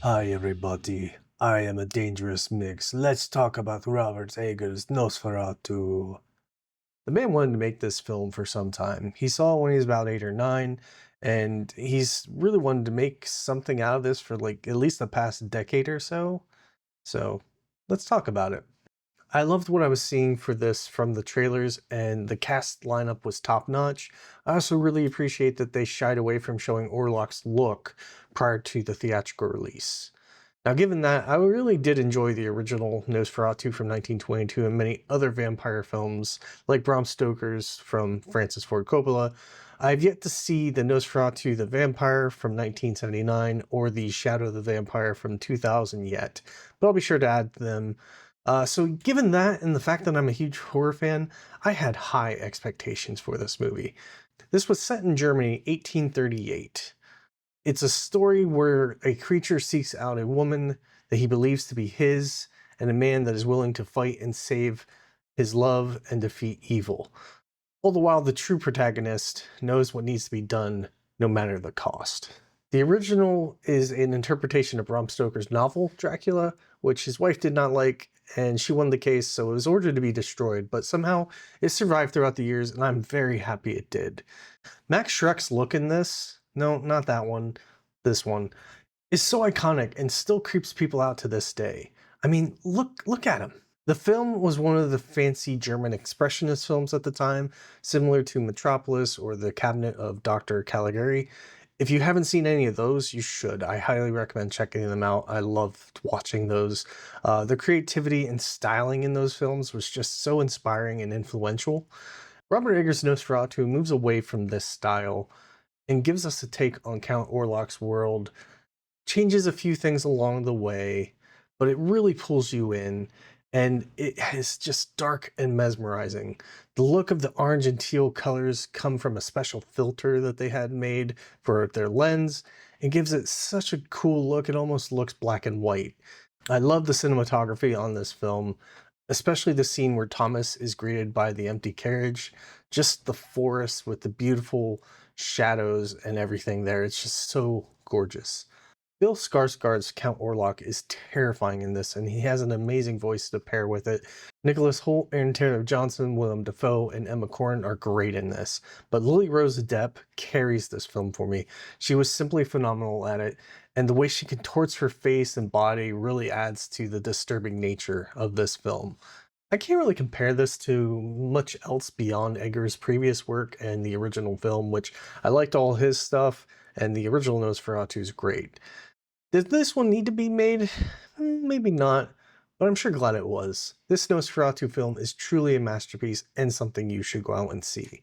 Hi everybody, I am a dangerous mix. Let's talk about Robert Eggers' Nosferatu. The man wanted to make this film for some time. He saw it when he was about 8 or 9, and he's really wanted to make something out of this for like at least the past decade or so. So let's talk about it. I loved what I was seeing for this from the trailers, and the cast lineup was top notch. I also really appreciate that they shied away from showing Orlok's look prior to the theatrical release. Now, given that, I really did enjoy the original Nosferatu from 1922 and many other vampire films, like Bram Stoker's from Francis Ford Coppola. I've yet to see the Nosferatu the Vampire from 1979 or the Shadow of the Vampire from 2000 yet, but I'll be sure to add them. So given that and the fact that I'm a huge horror fan, I had high expectations for this movie. This was set in Germany, 1838. It's a story where a creature seeks out a woman that he believes to be his, and a man that is willing to fight and save his love and defeat evil. All the while, the true protagonist knows what needs to be done, no matter the cost. The original is an interpretation of Bram Stoker's novel, Dracula, which his wife did not like, and she won the case, so it was ordered to be destroyed, but somehow it survived throughout the years, and I'm very happy it did. Max Schreck's look in this, no, not that one, this one, is so iconic and still creeps people out to this day. I mean, look at him. The film was one of the fancy German expressionist films at the time, similar to Metropolis or The Cabinet of Dr. Caligari. If you haven't seen any of those, you should. I highly recommend checking them out. I loved watching those. The creativity and styling in those films was just so inspiring and influential. Robert Eggers' Nosferatu moves away from this style and gives us a take on Count Orlok's world, changes a few things along the way, but it really pulls you in, and it is just dark and mesmerizing. The look of the orange and teal colors come from a special filter that they had made for their lens. It gives it such a cool look, it almost looks black and white. I love the cinematography on this film, especially the scene where Thomas is greeted by the empty carriage. Just the forest with the beautiful shadows and everything there. It's just so gorgeous. Bill Skarsgård's Count Orlok is terrifying in this, and he has an amazing voice to pair with it. Nicholas Hoult, Aaron Taylor Johnson, Willem Dafoe, and Emma Corrin are great in this, but Lily Rose Depp carries this film for me. She was simply phenomenal at it, and the way she contorts her face and body really adds to the disturbing nature of this film. I can't really compare this to much else beyond Eggers' previous work and the original film, which I liked all his stuff, and the original Nosferatu is great. Did this one need to be made? Maybe not, but I'm sure glad it was. This Nosferatu film is truly a masterpiece and something you should go out and see.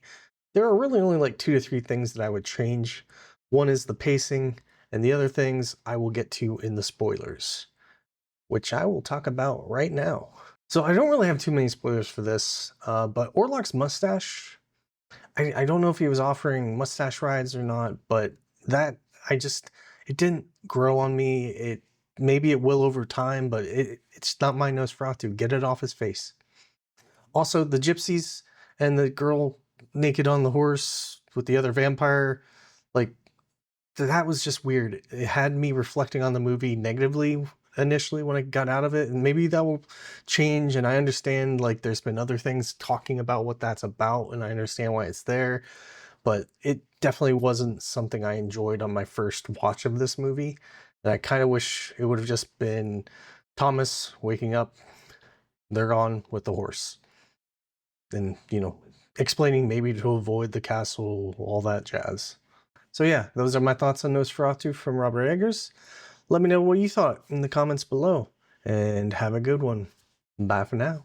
There are really only like 2 to 3 things that I would change. One is the pacing, and the other things I will get to in the spoilers, which I will talk about right now. So I don't really have too many spoilers for this, but Orlok's mustache, I don't know if he was offering mustache rides or not, but that, it didn't grow on me. Maybe it will over time, but it's not my Nosferatu. Get it off his face. Also, the gypsies and the girl naked on the horse with the other vampire, like, that was just weird. It had me reflecting on the movie negatively initially when I got out of it, and maybe that will change. And I understand, like, there's been other things talking about what that's about, and I understand why it's there, but it definitely wasn't something I enjoyed on my first watch of this movie. And I kind of wish it would have just been Thomas waking up, they're gone with the horse, and explaining maybe to avoid the castle, all that jazz. So yeah, those are my thoughts on Nosferatu from Robert Eggers. Let me know what you thought in the comments below, and have a good one. Bye for now.